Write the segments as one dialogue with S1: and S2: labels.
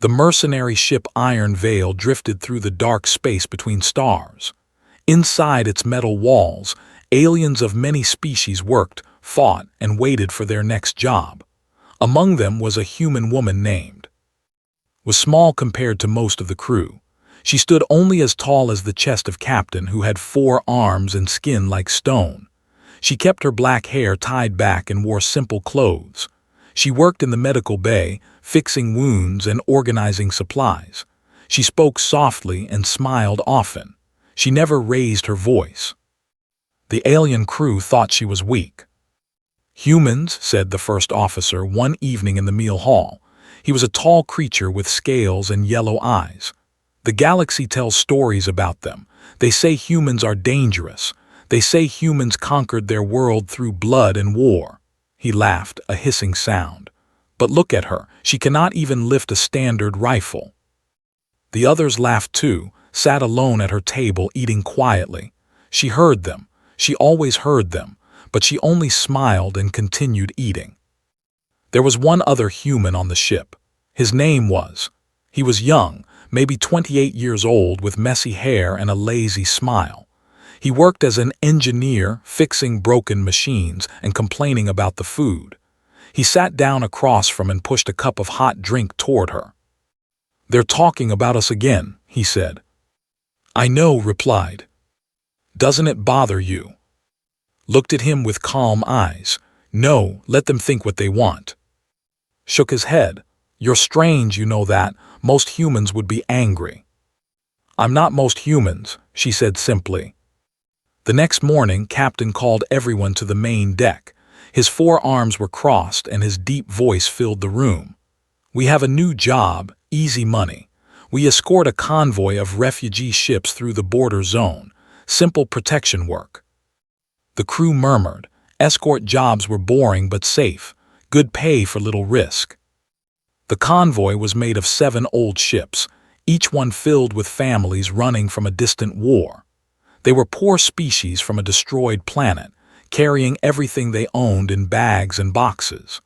S1: The mercenary ship Iron Veil drifted through the dark space between stars. Inside its metal walls, aliens of many species worked, fought, and waited for their next job. Among them was a human woman named. Was small compared to most of the crew. She stood only as tall as the chest of Captain, who had 4 arms and skin like stone. She kept her black hair tied back and wore simple clothes. She worked in the medical bay, fixing wounds and organizing supplies. She spoke softly and smiled often. She never raised her voice. The alien crew thought she was weak. "Humans," said the first officer one evening in the meal hall. He was a tall creature with scales and yellow eyes. "The galaxy tells stories about them. They say humans are dangerous. They say humans conquered their world through blood and war." He laughed, a hissing sound. "But look at her. She cannot even lift a standard rifle." The others laughed too, sat alone at her table eating quietly. She heard them. She always heard them, but she only smiled and continued eating. There was one other human on the ship. His name was. He was young, maybe 28 years old, with messy hair and a lazy smile. He worked as an engineer, fixing broken machines and complaining about the food. He sat down across from and pushed a cup of hot drink toward her. "They're talking about us again," he said. "I know," replied. "Doesn't it bother you?" Looked at him with calm eyes. "No, let them think what they want." Shook his head. "You're strange, you know that. Most humans would be angry." "I'm not most humans," she said simply. The next morning, Captain called everyone to the main deck. His 4 arms were crossed and his deep voice filled the room. "We have a new job, easy money. We escort a convoy of refugee ships through the border zone. Simple protection work." The crew murmured. Escort jobs were boring but safe. Good pay for little risk. The convoy was made of 7 old ships, each one filled with families running from a distant war. They were poor species from a destroyed planet, carrying everything they owned in bags and boxes.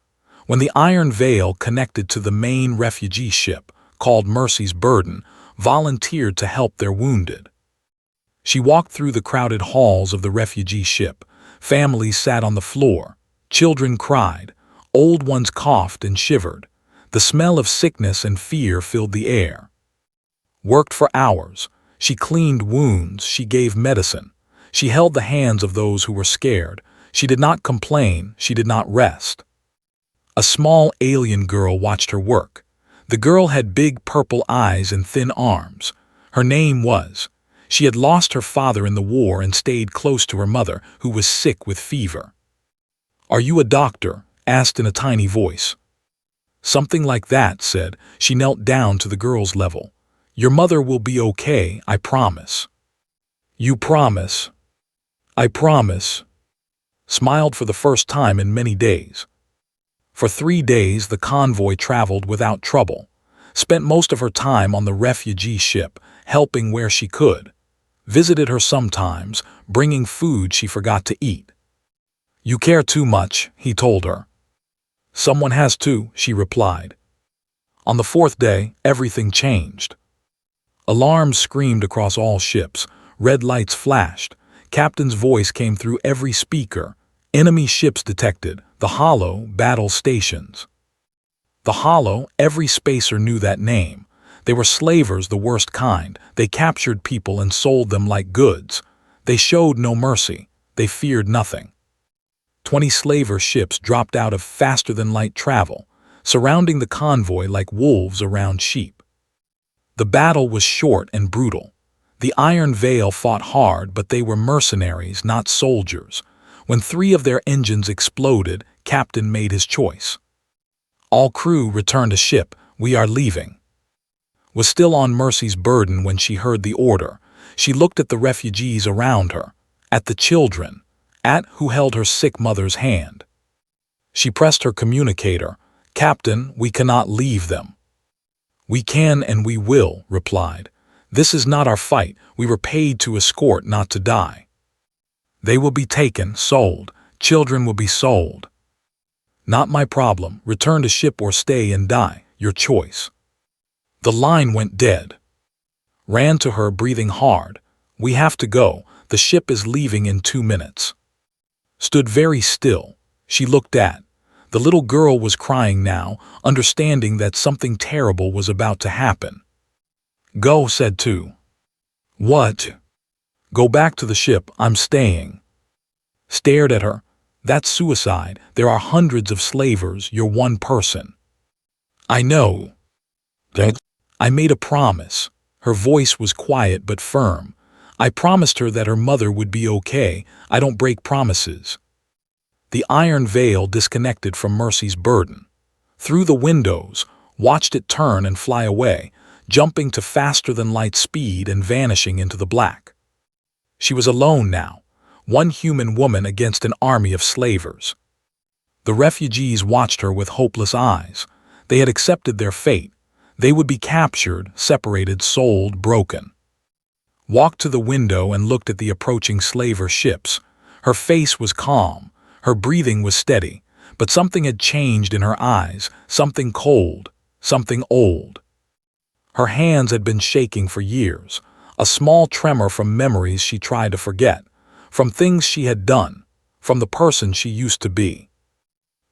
S1: When the Iron Veil connected to the main refugee ship, called Mercy's Burden, volunteered to help their wounded. She walked through the crowded halls of the refugee ship. Families sat on the floor. Children cried. Old ones coughed and shivered. The smell of sickness and fear filled the air. Worked for hours. She cleaned wounds. She gave medicine. She held the hands of those who were scared. She did not complain. She did not rest. A small alien girl watched her work. The girl had big purple eyes and thin arms. Her name was. She had lost her father in the war and stayed close to her mother, who was sick with fever. "Are you a doctor?" asked in a tiny voice. "Something like that," said. She knelt down to the girl's level. "Your mother will be okay, I promise." "You promise?" "I promise." Smiled for the first time in many days. For 3 days the convoy traveled without trouble. Spent most of her time on the refugee ship, helping where she could. Visited her sometimes, bringing food she forgot to eat. "You care too much," he told her. "Someone has to," she replied. On the 4th day, everything changed. Alarms screamed across all ships. Red lights flashed. Captain's voice came through every speaker. Enemy ships detected. The Hollow battle stations. The Hollow, every spacer knew that name. They were slavers, the worst kind. They captured people and sold them like goods. They showed no mercy. They feared nothing. 20 slaver ships dropped out of faster-than-light travel, surrounding the convoy like wolves around sheep. The battle was short and brutal. The Iron Veil fought hard, but they were mercenaries, not soldiers. When 3 of their engines exploded, Captain made his choice. "All crew return to ship. We are leaving." Was still on Mercy's Burden when she heard the order. She looked at the refugees around her, at the children, at who held her sick mother's hand. She pressed her communicator. "Captain, we cannot leave them." "We can and we will," replied. "This is not our fight. We were paid to escort, not to die." "They will be taken, sold. Children will be sold." "Not my problem. Return to ship or stay and die. Your choice." The line went dead. Ran to her, breathing hard. "We have to go. The ship is leaving in 2 minutes." Stood very still. She looked at. The little girl was crying now, understanding that something terrible was about to happen. "Go," said two. "What?" "Go back to the ship. I'm staying." Stared at her. "That's suicide. There are hundreds of slavers. You're one person." "I know. I made a promise." Her voice was quiet but firm. "I promised her that her mother would be okay. I don't break promises." The iron veil disconnected from Mercy's burden. Through the windows, watched it turn and fly away, jumping to faster-than-light speed and vanishing into the black. She was alone now, one human woman against an army of slavers. The refugees watched her with hopeless eyes. They had accepted their fate. They would be captured, separated, sold, broken. Walked to the window and looked at the approaching slaver ships. Her face was calm. Her breathing was steady. But something had changed in her eyes, something cold, something old. Her hands had been shaking for years, a small tremor from memories she tried to forget, from things she had done, from the person she used to be.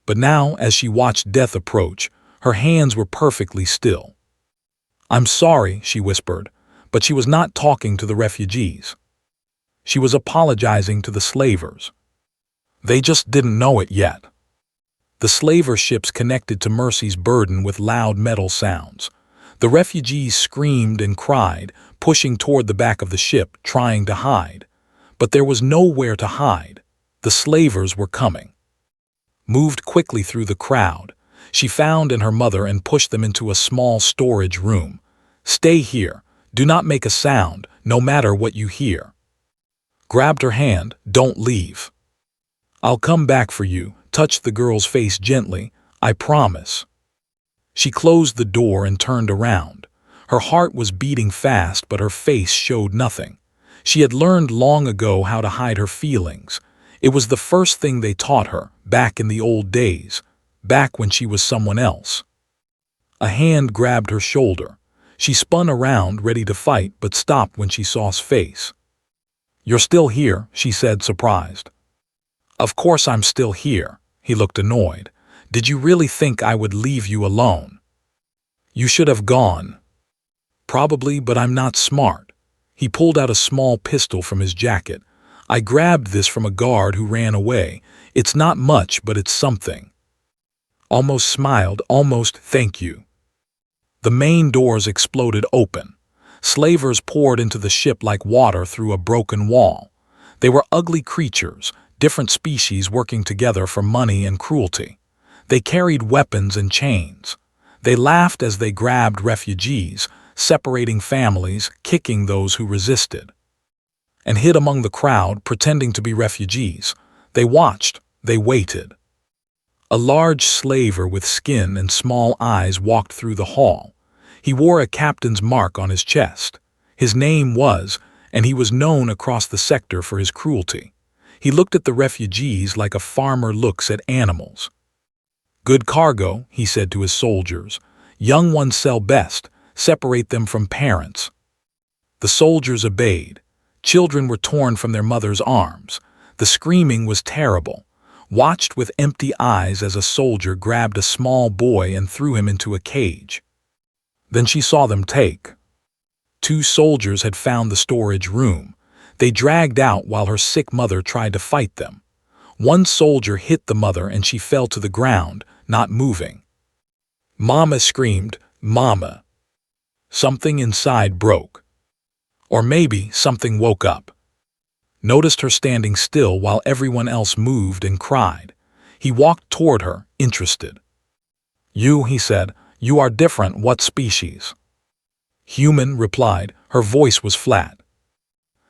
S1: But now, as she watched death approach, her hands were perfectly still. "I'm sorry," she whispered, but she was not talking to the refugees. She was apologizing to the slavers. They just didn't know it yet. The slaver ships connected to Mercy's burden with loud metal sounds. The refugees screamed and cried, pushing toward the back of the ship, trying to hide. But there was nowhere to hide. The slavers were coming. Moved quickly through the crowd. She found her mother and pushed them into a small storage room. "Stay here. Do not make a sound, no matter what you hear." Grabbed her hand. "Don't leave. I'll come back for you." Touched the girl's face gently. "I promise." She closed the door and turned around. Her heart was beating fast, but her face showed nothing. She had learned long ago how to hide her feelings. It was the first thing they taught her, back in the old days, back when she was someone else. A hand grabbed her shoulder. She spun around, ready to fight, but stopped when she saw his face. "You're still here," she said, surprised. "Of course I'm still here." He looked annoyed. "Did you really think I would leave you alone? You should have gone." "Probably, but I'm not smart." He pulled out a small pistol from his jacket. "I grabbed this from a guard who ran away. It's not much, but it's something." Almost smiled, almost "thank you." The main doors exploded open. Slavers poured into the ship like water through a broken wall. They were ugly creatures, different species working together for money and cruelty. They carried weapons and chains. They laughed as they grabbed refugees, separating families, kicking those who resisted. And hid among the crowd, pretending to be refugees. They watched, they waited. A large slaver with skin and small eyes walked through the hall. He wore a captain's mark on his chest. His name was, and he was known across the sector for his cruelty. He looked at the refugees like a farmer looks at animals. "Good cargo," he said to his soldiers. "Young ones sell best. Separate them from parents." The soldiers obeyed. Children were torn from their mothers' arms. The screaming was terrible. Watched with empty eyes as a soldier grabbed a small boy and threw him into a cage. Then she saw them take. 2 soldiers had found the storage room. They dragged out while her sick mother tried to fight them. One soldier hit the mother and she fell to the ground, not moving. "Mama!" screamed, "Mama!" Something inside broke. Or maybe something woke up. Noticed her standing still while everyone else moved and cried. He walked toward her, interested. "You," he said, "you are different. What species?" "Human," replied. Her voice was flat.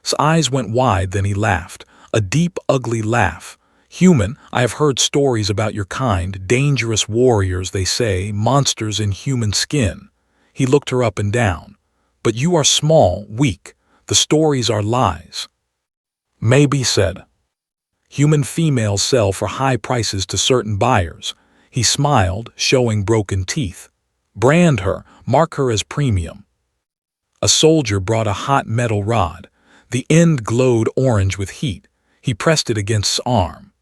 S1: His eyes went wide, then he laughed. A deep, ugly laugh. "Human, I have heard stories about your kind, dangerous warriors, they say, monsters in human skin." He looked her up and down. "But you are small, weak. The stories are lies." "Maybe," said. "Human females sell for high prices to certain buyers." He smiled, showing broken teeth. "Brand her, Mark her as premium." A soldier brought a hot metal rod. The end glowed orange with heat. He pressed it against his arm.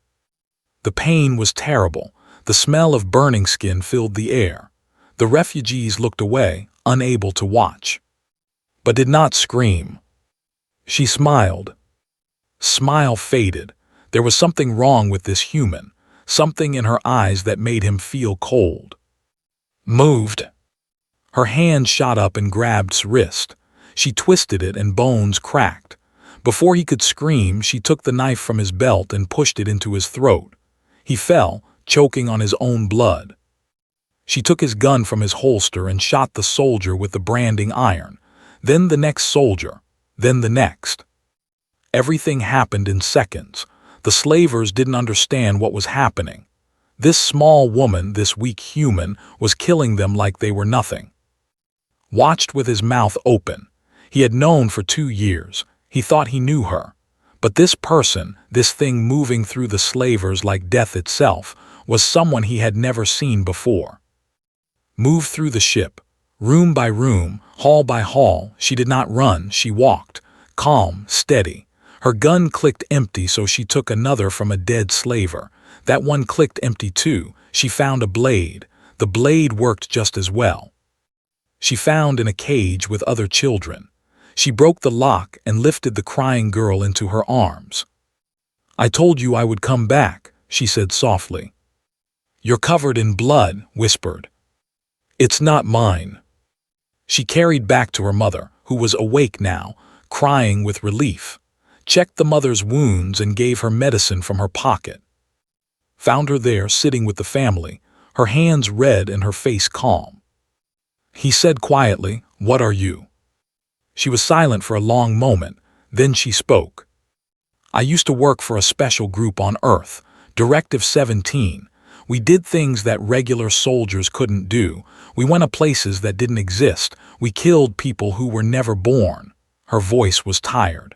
S1: The pain was terrible. The smell of burning skin filled the air. The refugees looked away, unable to watch, but did not scream. She smiled. Smile faded. There was something wrong with this human, something in her eyes that made him feel cold. Moved. Her hand shot up and grabbed his wrist. She twisted it and bones cracked. Before he could scream, she took the knife from his belt and pushed it into his throat. He fell, choking on his own blood. She took his gun from his holster and shot the soldier with the branding iron, then the next soldier, then the next. Everything happened in seconds. The slavers didn't understand what was happening. This small woman, this weak human, was killing them like they were nothing. Watched with his mouth open. He had known for 2 years. He thought he knew her. But this person, this thing moving through the slavers like death itself, was someone he had never seen before. Moved through the ship, room by room, hall by hall. She did not run, she walked, calm, steady. Her gun clicked empty, so she took another from a dead slaver. That one clicked empty too. She found a blade. The blade worked just as well. She found in a cage with other children. She broke the lock and lifted the crying girl into her arms. "I told you I would come back," she said softly. "You're covered in blood," whispered. "It's not mine." She carried back to her mother, who was awake now, crying with relief. Checked the mother's wounds and gave her medicine from her pocket. Found her there, sitting with the family, her hands red and her face calm. He said quietly, "What are you?" She was silent for a long moment, then she spoke. "I used to work for a special group on Earth, Directive 17. We did things that regular soldiers couldn't do. We went to places that didn't exist. We killed people who were never born." Her voice was tired.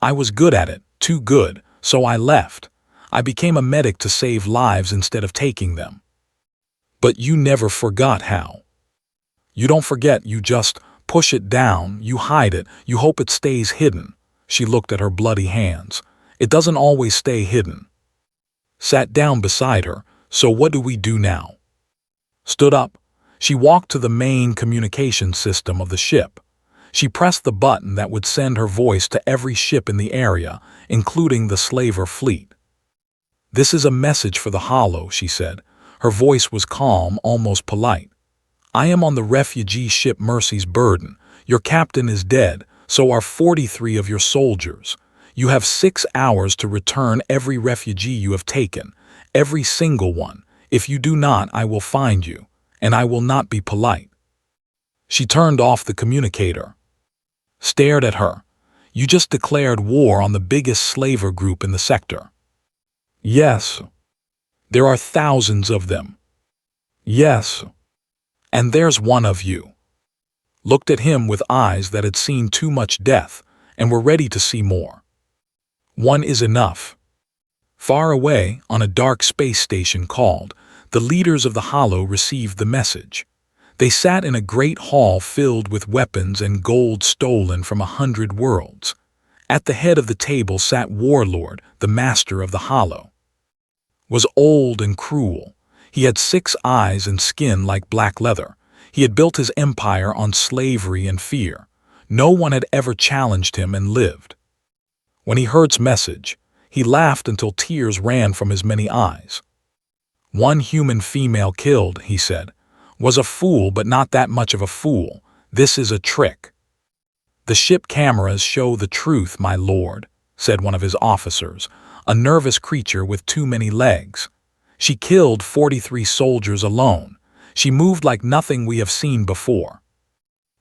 S1: "I was good at it, too good, so I left. I became a medic to save lives instead of taking them." "But you never forgot how." "You don't forget, you just push it down, you hide it, you hope it stays hidden." She looked at her bloody hands. "It doesn't always stay hidden." Sat down beside her. "So what do we do now?" Stood up. She walked to the main communication system of the ship. She pressed the button that would send her voice to every ship in the area, including the slaver fleet. "This is a message for the Hollow," she said. Her voice was calm, almost polite. "I am on the refugee ship Mercy's Burden. Your captain is dead, so are 43 of your soldiers. You have 6 hours to return every refugee you have taken, every single one. If you do not, I will find you, and I will not be polite." She turned off the communicator. Stared at her. "You just declared war on the biggest slaver group in the sector." "Yes." "There are thousands of them." "Yes." "And there's one of you." Looked at him with eyes that had seen too much death and were ready to see more. "One is enough." Far away, on a dark space station called, the leaders of the Hollow received the message. They sat in a great hall filled with weapons and gold stolen from 100 worlds. At the head of the table sat Warlord, the master of the Hollow. Was old and cruel. He had 6 eyes and skin like black leather. He had built his empire on slavery and fear. No one had ever challenged him and lived. When he heard his message, he laughed until tears ran from his many eyes. "One human female killed," he said. "Was a fool, but not that much of a fool. This is a trick." "The ship cameras show the truth, my lord," said one of his officers, a nervous creature with too many legs. "She killed 43 soldiers alone. She moved like nothing we have seen before."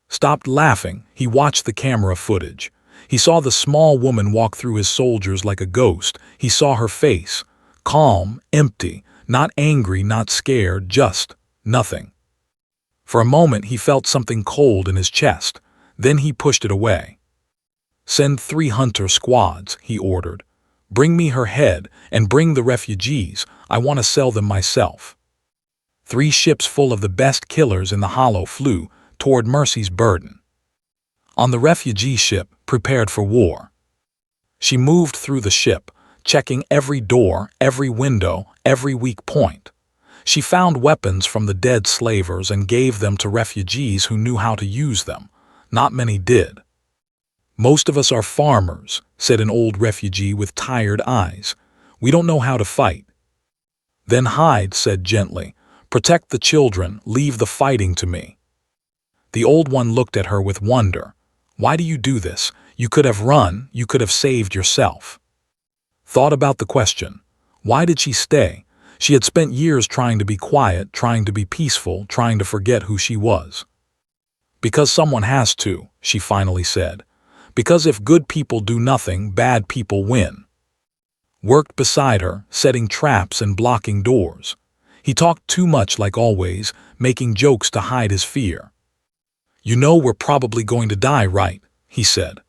S1: Stopped laughing. He watched the camera footage. He saw the small woman walk through his soldiers like a ghost. He saw her face. Calm, empty, not angry, not scared, just nothing. For a moment he felt something cold in his chest. Then he pushed it away. "Send 3 hunter squads," he ordered. "Bring me her head, and bring the refugees. I want to sell them myself." 3 ships full of the best killers in the Hollow flew, toward Mercy's burden. On the refugee ship, prepared for war. She moved through the ship, checking every door, every window, every weak point. She found weapons from the dead slavers and gave them to refugees who knew how to use them. Not many did. "Most of us are farmers," said an old refugee with tired eyes. "We don't know how to fight." "Then hide," said gently. "Protect the children, leave the fighting to me." The old one looked at her with wonder. "Why do you do this? You could have run, you could have saved yourself." Thought about the question. Why did she stay? She had spent years trying to be quiet, trying to be peaceful, trying to forget who she was. "Because someone has to," she finally said. "Because if good people do nothing, bad people win." Worked beside her, setting traps and blocking doors. He talked too much like always, making jokes to hide his fear. "You know we're probably going to die, right?" he said.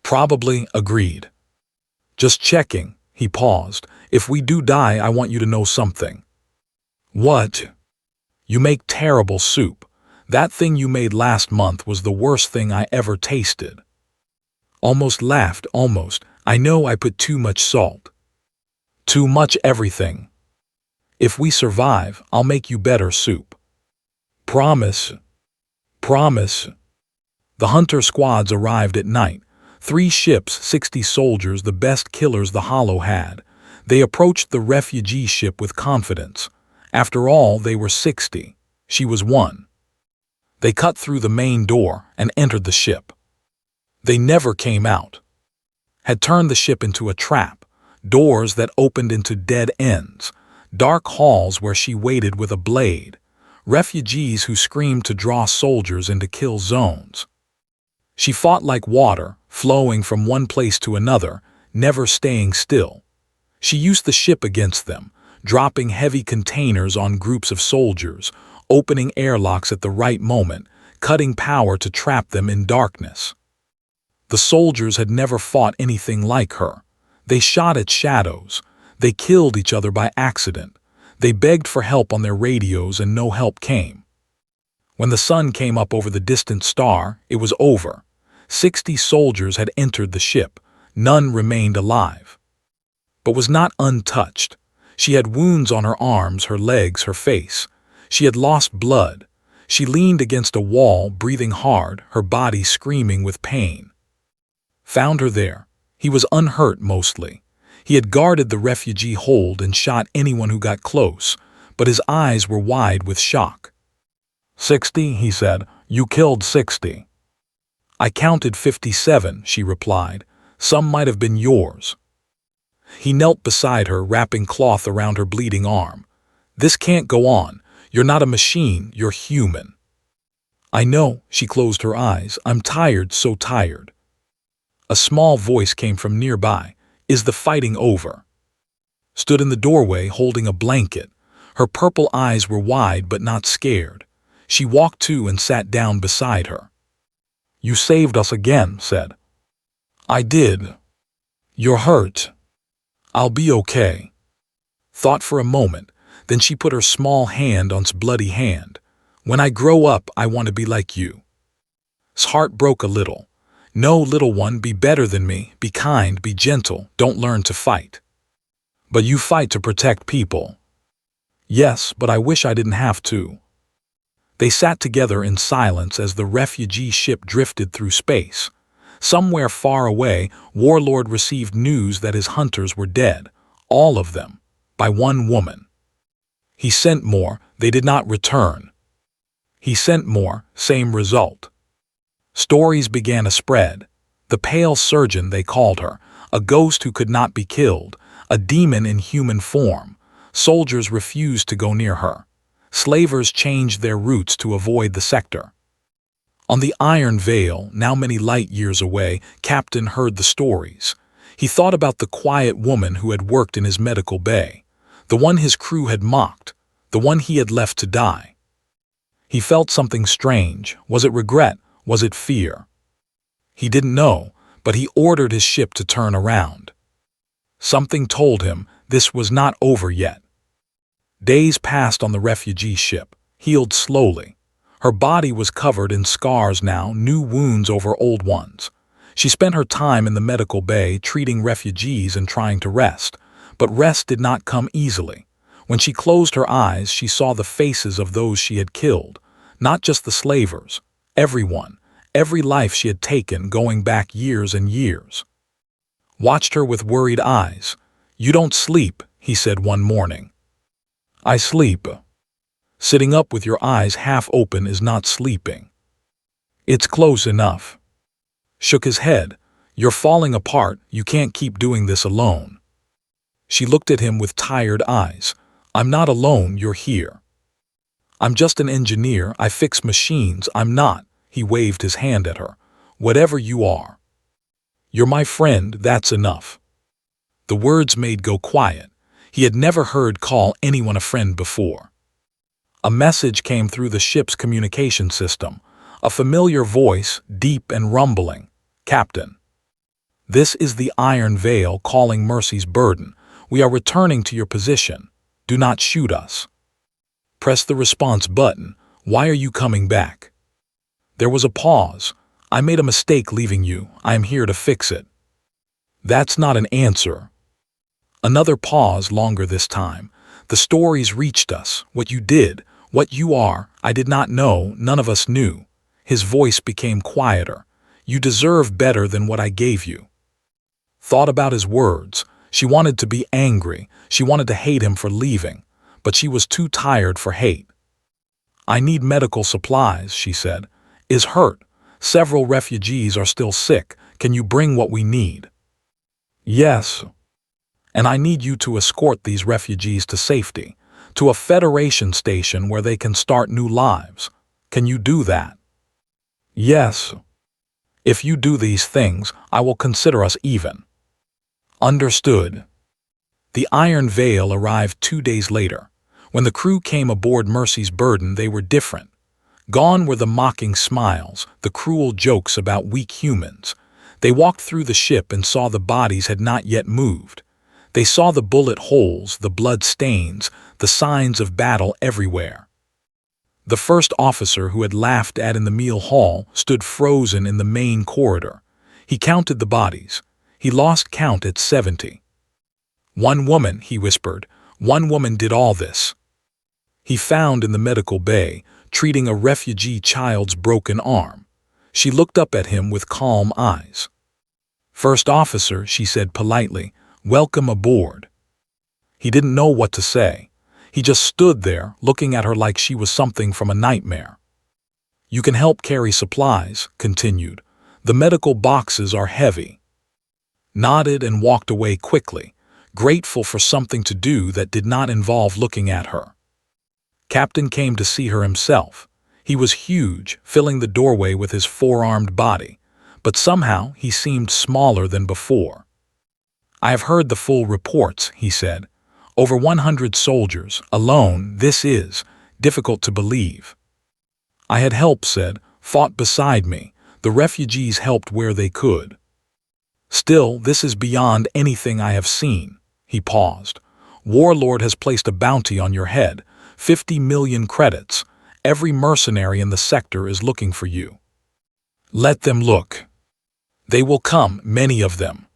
S1: "Probably," agreed. "Just checking." He paused. "If we do die, I want you to know something." "What?" "You make terrible soup. That thing you made last month was the worst thing I ever tasted." Almost laughed, almost. "I know I put too much salt." "Too much everything." "If we survive, I'll make you better soup." "Promise." "Promise." The hunter squads arrived at night. 3 ships, 60 soldiers, the best killers the Hollow had. They approached the refugee ship with confidence. After all, they were 60. She was 1. They cut through the main door and entered the ship. They never came out. Had turned the ship into a trap. Doors that opened into dead ends. Dark halls where she waited with a blade. Refugees who screamed to draw soldiers into kill zones. She fought like water, flowing from one place to another, never staying still. She used the ship against them, dropping heavy containers on groups of soldiers, opening airlocks at the right moment, cutting power to trap them in darkness. The soldiers had never fought anything like her. They shot at shadows. They killed each other by accident. They begged for help on their radios and no help came. When the sun came up over the distant star, it was over. 60 soldiers had entered the ship. None remained alive. But was not untouched. She had wounds on her arms, her legs, her face. She had lost blood. She leaned against a wall, breathing hard, her body screaming with pain. Found her there. He was unhurt mostly. He had guarded the refugee hold and shot anyone who got close, but his eyes were wide with shock. 60, he said. You killed 60. I counted 57, she replied. Some might have been yours. He knelt beside her, wrapping cloth around her bleeding arm. This can't go on. You're not a machine, you're human. I know, she closed her eyes. I'm tired, so tired. A small voice came from nearby. Is the fighting over? Stood in the doorway holding a blanket. Her purple eyes were wide but not scared. She walked to and sat down beside her. You saved us again, said. I did. You're hurt. I'll be okay. Thought for a moment, then she put her small hand on his bloody hand. When I grow up, I want to be like you. His heart broke a little. No, little one, be better than me, be kind, be gentle, don't learn to fight. But you fight to protect people. Yes, but I wish I didn't have to. They sat together in silence as the refugee ship drifted through space. Somewhere far away, Warlord received news that his hunters were dead, all of them, by one woman. He sent more, they did not return. He sent more, same result. Stories began to spread. The pale surgeon, they called her, a ghost who could not be killed, a demon in human form. Soldiers refused to go near her. Slavers changed their routes to avoid the sector. On the Iron Veil, now many light years away, Captain heard the stories. He thought about the quiet woman who had worked in his medical bay, the one his crew had mocked, the one he had left to die. He felt something strange. Was it regret? Was it fear? He didn't know, but he ordered his ship to turn around. Something told him this was not over yet. Days passed on the refugee ship, healed slowly. Her body was covered in scars now, new wounds over old ones. She spent her time in the medical bay treating refugees and trying to rest, but rest did not come easily. When she closed her eyes, she saw the faces of those she had killed, not just the slavers, everyone, every life she had taken going back years and years. Watched her with worried eyes. "You don't sleep," he said one morning. "I sleep." Sitting up with your eyes half open is not sleeping. "It's close enough." Shook his head. "You're falling apart, you can't keep doing this alone." She looked at him with tired eyes. "I'm not alone, you're here." "I'm just an engineer, I fix machines, I'm not," he waved his hand at her. "Whatever you are. You're my friend, that's enough." The words made go quiet. He had never heard call anyone a friend before. A message came through the ship's communication system. A familiar voice, deep and rumbling. "Captain. This is the Iron Veil calling Mercy's Burden. We are returning to your position. Do not shoot us." Press the response button. "Why are you coming back?" There was a pause. "I made a mistake leaving you. I am here to fix it." "That's not an answer." Another pause, longer this time. "The stories reached us. What you did, what you are, I did not know, none of us knew." His voice became quieter. "You deserve better than what I gave you." Thought about his words. She wanted to be angry. She wanted to hate him for leaving. But she was too tired for hate. "I need medical supplies," she said. "Is hurt. Several refugees are still sick. Can you bring what we need?" "Yes. And I need you to escort these refugees to safety, to a Federation station where they can start new lives. Can you do that?" "Yes. If you do these things, I will consider us even." "Understood." The Iron Veil arrived 2 days later. When the crew came aboard Mercy's Burden, they were different. Gone were the mocking smiles, the cruel jokes about weak humans. They walked through the ship and saw the bodies had not yet moved. They saw the bullet holes, the blood stains, the signs of battle everywhere. The first officer who had laughed at in the meal hall stood frozen in the main corridor. He counted the bodies. He lost count at 70. "One woman," he whispered. "One woman did all this." He found in the medical bay, treating a refugee child's broken arm. She looked up at him with calm eyes. "First officer," she said politely, "welcome aboard." He didn't know what to say. He just stood there, looking at her like she was something from a nightmare. "You can help carry supplies," continued. "The medical boxes are heavy." Nodded and walked away quickly, grateful for something to do that did not involve looking at her. Captain came to see her himself. He was huge, filling the doorway with his four-armed body, but somehow he seemed smaller than before. "I have heard the full reports," he said. "Over 100 soldiers, alone, this is difficult to believe." "I had help," said, "fought beside me. The refugees helped where they could." "Still, this is beyond anything I have seen." He paused. "Warlord has placed a bounty on your head, 50 million credits. Every mercenary in the sector is looking for you. Let them look. They will come, many of them.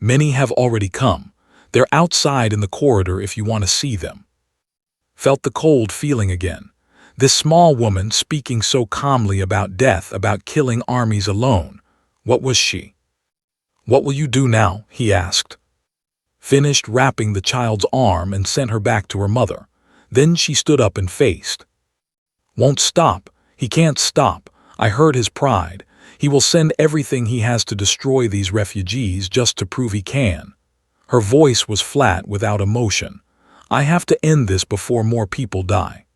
S1: Many have already come. They're outside in the corridor if you want to see them." Felt the cold feeling again. This small woman speaking so calmly about death, about killing armies alone. What was she? "What will you do now?" he asked. Finished wrapping the child's arm and sent her back to her mother. Then she stood up and faced. "Won't stop. He can't stop. I heard his pride. He will send everything he has to destroy these refugees just to prove he can." Her voice was flat, without emotion. "I have to end this before more people die."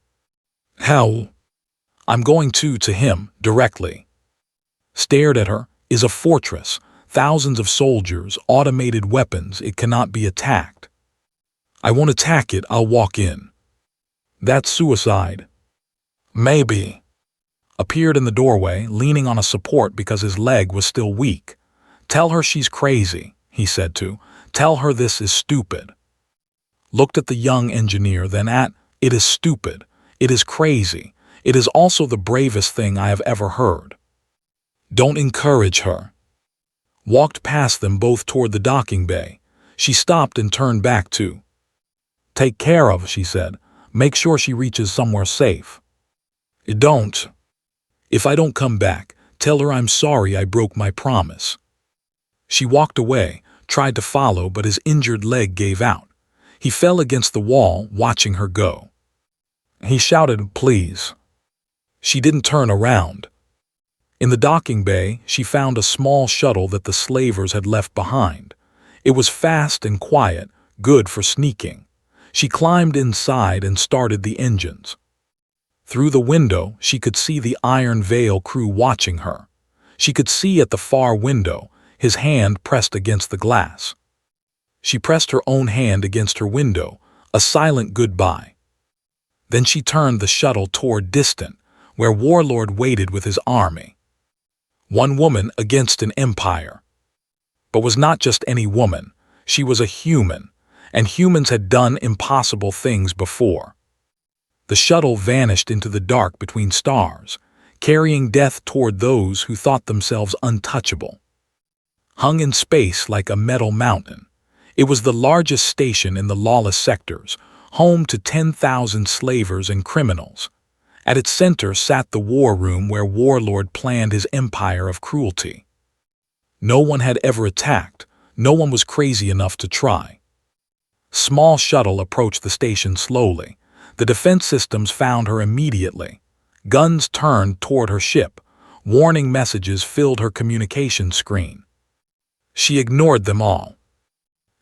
S1: "How?" "I'm going to him, directly." Stared at her. "Is a fortress. Thousands of soldiers, automated weapons, it cannot be attacked." "I won't attack it, I'll walk in." "That's suicide." "Maybe." Appeared in the doorway, leaning on a support because his leg was still weak. "Tell her she's crazy," he said to. "Tell her this is stupid." Looked at the young engineer, then at, "It is stupid. It is crazy. It is also the bravest thing I have ever heard. Don't encourage her. Walked past them both toward the docking bay. She stopped and turned back too. Take care of, she said. Make sure she reaches somewhere safe. Don't. If I don't come back, tell her I'm sorry I broke my promise. She walked away, tried to follow, but his injured leg gave out. He fell against the wall, watching her go. He shouted, "Please." She didn't turn around. In the docking bay, she found a small shuttle that the slavers had left behind. It was fast and quiet, good for sneaking. She climbed inside and started the engines. Through the window, she could see the Iron Veil crew watching her. She could see at the far window, his hand pressed against the glass. She pressed her own hand against her window, a silent goodbye. Then she turned the shuttle toward distant, where Warlord waited with his army. One woman against an empire. But was not just any woman, she was a human, and humans had done impossible things before. The shuttle vanished into the dark between stars, carrying death toward those who thought themselves untouchable. Hung in space like a metal mountain, it was the largest station in the lawless sectors, home to 10,000 slavers and criminals. At its center sat the war room where Warlord planned his empire of cruelty. No one had ever attacked, no one was crazy enough to try. Small shuttle approached the station slowly. The defense systems found her immediately. Guns turned toward her ship. Warning messages filled her communication screen. She ignored them all.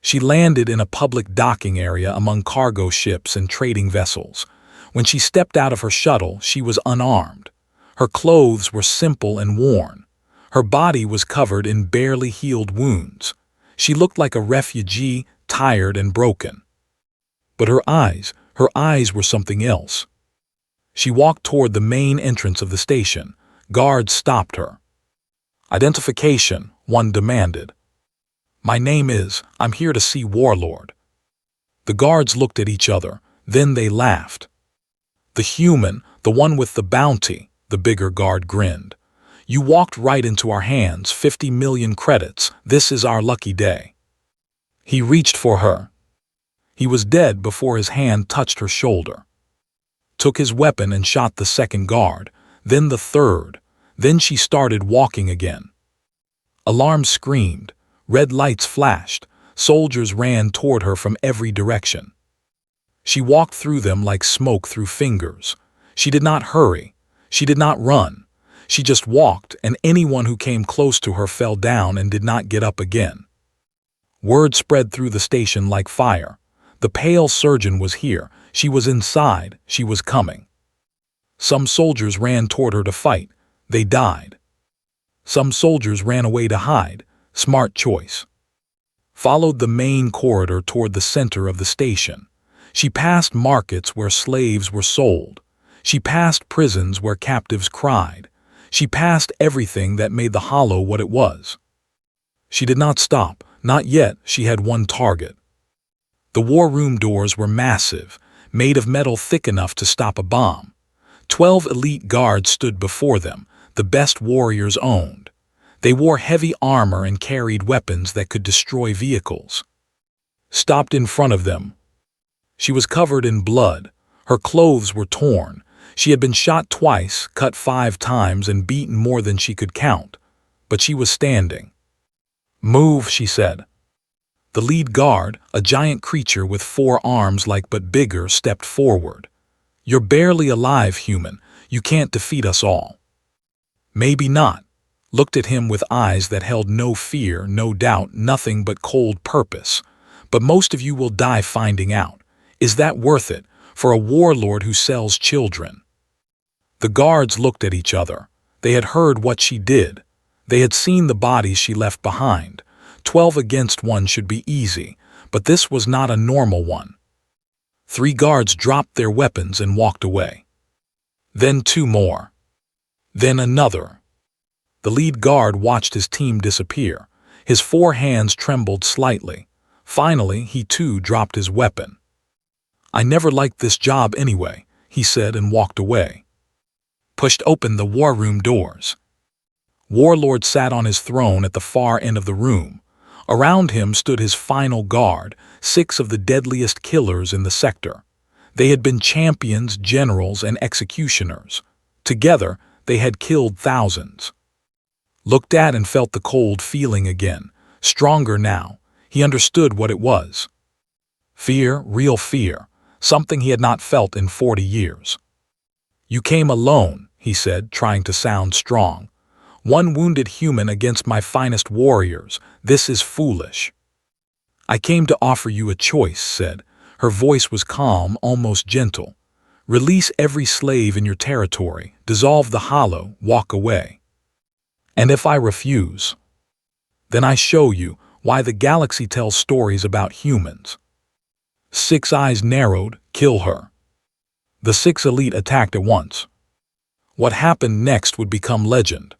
S1: She landed in a public docking area among cargo ships and trading vessels. When she stepped out of her shuttle, she was unarmed. Her clothes were simple and worn. Her body was covered in barely healed wounds. She looked like a refugee, tired and broken. But her eyes were something else. She walked toward the main entrance of the station. Guards stopped her. Identification, one demanded. "My name is, I'm here to see Warlord." The guards looked at each other, then they laughed. "The human, the one with the bounty," the bigger guard grinned. "You walked right into our hands, 50 million credits, this is our lucky day." He reached for her. He was dead before his hand touched her shoulder. Took his weapon and shot the second guard, then the third, then she started walking again. Alarms screamed, red lights flashed, soldiers ran toward her from every direction. She walked through them like smoke through fingers. She did not hurry. She did not run. She just walked, and anyone who came close to her fell down and did not get up again. Word spread through the station like fire. The pale surgeon was here. She was inside. She was coming. Some soldiers ran toward her to fight. They died. Some soldiers ran away to hide. Smart choice. Followed the main corridor toward the center of the station. She passed markets where slaves were sold. She passed prisons where captives cried. She passed everything that made the hollow what it was. She did not stop. Not yet. She had one target. The war room doors were massive, made of metal thick enough to stop a bomb. 12 elite guards stood before them, the best warriors owned. They wore heavy armor and carried weapons that could destroy vehicles. Stopped in front of them. She was covered in blood. Her clothes were torn. She had been shot twice, cut 5 times, and beaten more than she could count. But she was standing. "Move," she said. The lead guard, a giant creature with 4 arms but bigger, stepped forward. "You're barely alive, human. You can't defeat us all." "Maybe not." Looked at him with eyes that held no fear, no doubt, nothing but cold purpose. "But most of you will die finding out. Is that worth it, for a warlord who sells children?" The guards looked at each other. They had heard what she did. They had seen the bodies she left behind. 12 against 1 should be easy, but this was not a normal one. 3 guards dropped their weapons and walked away. Then 2 more. Then another. The lead guard watched his team disappear. His 4 hands trembled slightly. Finally, he too dropped his weapon. "I never liked this job anyway," he said and walked away. pushed open the war room doors. Warlord sat on his throne at the far end of the room. Around him stood his final guard, 6 of the deadliest killers in the sector. They had been champions, generals, and executioners. Together, they had killed thousands. Looked at and felt the cold feeling again, stronger now. He understood what it was. Fear, real fear, something he had not felt in 40 years. "You came alone," he said, trying to sound strong. "One wounded human against my finest warriors. This is foolish." "I came to offer you a choice," said. Her voice was calm, almost gentle. "Release every slave in your territory, dissolve the hollow, walk away. And if I refuse, then I show you why the galaxy tells stories about humans." 6 eyes narrowed. "Kill her." The 6 elite attacked at once. What happened next would become legend.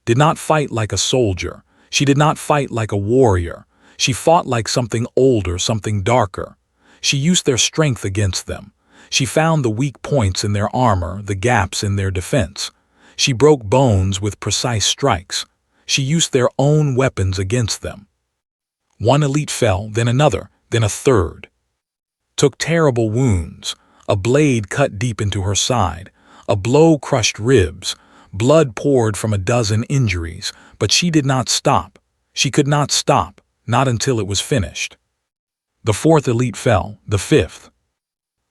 S1: Did not fight like a soldier. She did not fight like a warrior. She fought like something older, something darker. She used their strength against them. She found the weak points in their armor, the gaps in their defense. She broke bones with precise strikes. She used their own weapons against them. One elite fell, then another, then a third. Took terrible wounds. A blade cut deep into her side. A blow crushed ribs. Blood poured from a dozen injuries, but she did not stop. She could not stop, not until it was finished. The 4th elite fell, the 5th.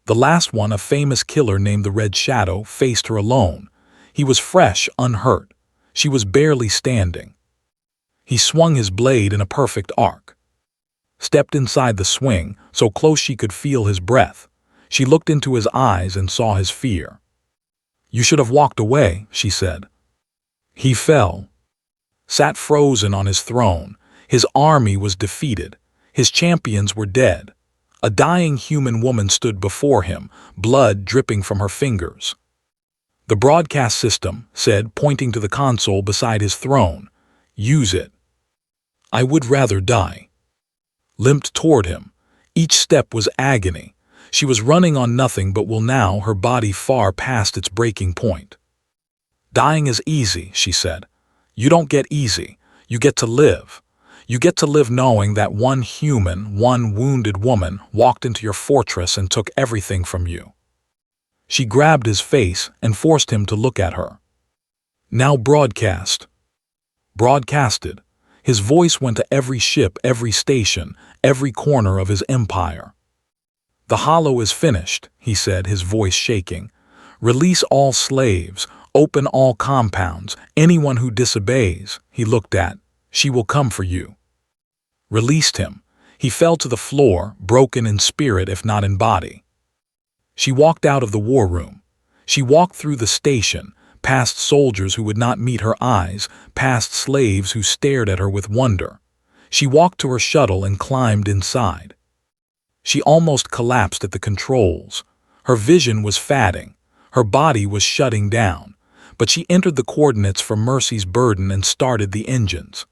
S1: The last one, a famous killer named the Red Shadow, faced her alone. He was fresh, unhurt. She was barely standing. He swung his blade in a perfect arc. Stepped inside the swing, so close she could feel his breath. She looked into his eyes and saw his fear. "You should have walked away," she said. He fell. Sat frozen on his throne. His army was defeated. His champions were dead. A dying human woman stood before him, blood dripping from her fingers. The broadcast system said, pointing to the console beside his throne, "Use it." "I would rather die." Limped toward him. Each step was agony. She was running on nothing but will now, her body far past its breaking point. "Dying is easy," she said. "You don't get easy. You get to live. You get to live knowing that one human, one wounded woman walked into your fortress and took everything from you." She grabbed his face and forced him to look at her. "Now broadcast." Broadcasted. His voice went to every ship, every station, every corner of his empire. "The hollow is finished," he said, his voice shaking. "Release all slaves, open all compounds, anyone who disobeys." He looked at, "She will come for you." Released him. He fell to the floor, broken in spirit if not in body. She walked out of the war room. She walked through the station, past soldiers who would not meet her eyes, past slaves who stared at her with wonder. She walked to her shuttle and climbed inside. She almost collapsed at the controls. Her vision was fading. Her body was shutting down. But she entered the coordinates for Mercy's burden and started the engines.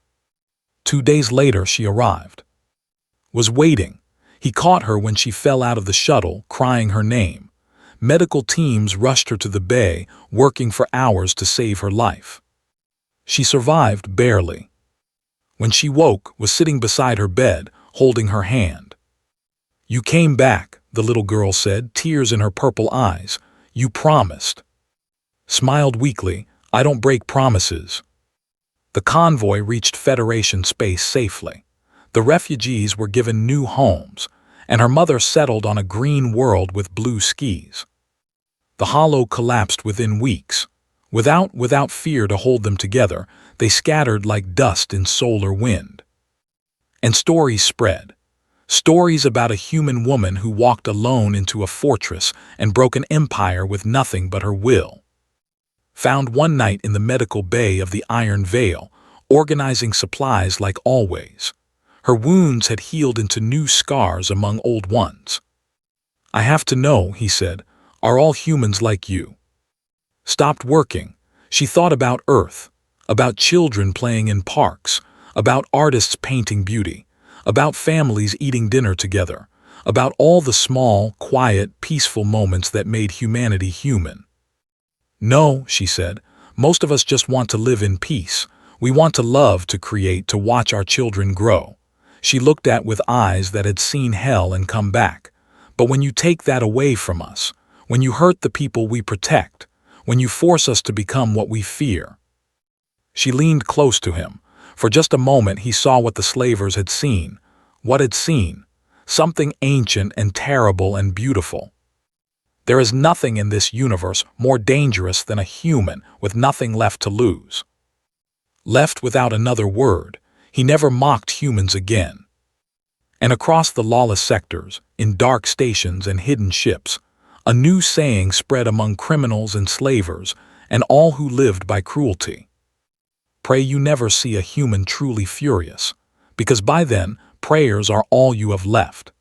S1: 2 days later she arrived. Was waiting. He caught her when she fell out of the shuttle, crying her name. Medical teams rushed her to the bay, working for hours to save her life. She survived barely. When she woke, was sitting beside her bed, holding her hand. "You came back," the little girl said, tears in her purple eyes. "You promised." Smiled weakly, "I don't break promises." The convoy reached Federation space safely. The refugees were given new homes, and her mother settled on a green world with blue skis. The hollow collapsed within weeks. Without fear to hold them together, they scattered like dust in solar wind. And stories spread. Stories about a human woman who walked alone into a fortress and broke an empire with nothing but her will. Found one night in the medical bay of the Iron Veil, organizing supplies like always. Her wounds had healed into new scars among old ones. "I have to know," he said, "are all humans like you?" Stopped working. She thought about Earth, about children playing in parks, about artists painting beauty, about families eating dinner together, about all the small, quiet, peaceful moments that made humanity human. "No," she said, "most of us just want to live in peace. We want to love, to create, to watch our children grow." She looked at with eyes that had seen hell and come back. "But when you take that away from us, when you hurt the people we protect, when you force us to become what we fear." She leaned close to him. For just a moment he saw what the slavers had seen. What had seen? Something ancient and terrible and beautiful. There is nothing in this universe more dangerous than a human with nothing left to lose. Left without another word, he never mocked humans again. And across the lawless sectors, in dark stations and hidden ships, a new saying spread among criminals and slavers and all who lived by cruelty. Pray you never see a human truly furious, because by then prayers are all you have left.